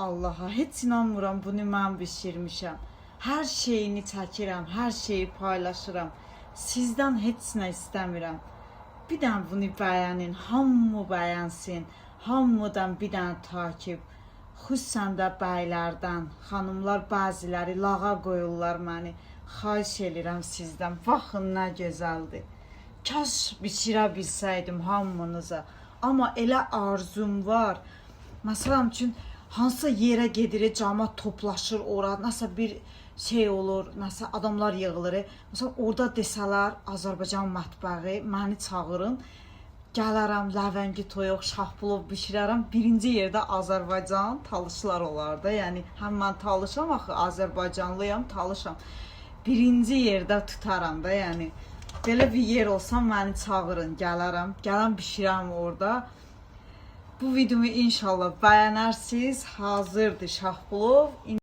Allah'a. Heç inanmıram bunu mən bişirmişəm. Hər şeyini çəkirəm, hər şeyi paylaşıram. Sizdən heç nə istəmirəm. Bir dənə bunu bəyənin, hamı bəyənsin. Hamıdan bir dənə takib. Xüsusən də bəylərdən, xanımlar bəziləri lağa qoyurlar məni. Xahiş edirəm sizdən. Baxın nə gözəldir. Kaş bişirə bilsəydim hamınıza. Amma elə arzum var. Məsələn üçün hansısa yerə gedir, cəmaət toplaşır ora, nəsə bir şey olur, nəsə adamlar yığılır. Məsələn orada desələr Azərbaycan mətbəxi, məni çağırın. Gələrəm, ləvəngi toyuq, şahplov bişirərəm. Birinci yerdə Azərbaycan talışlar olardı. Yəni həm mən talışam axı, Azərbaycanlıyam, talışam. Birinci yerdə tutaram da, yəni belə bir yer olsam məni çağırın, gələrəm. Gələm bişirəm orada. Bu videomu inşallah bəyənərsiniz. Hazırdır şahplov.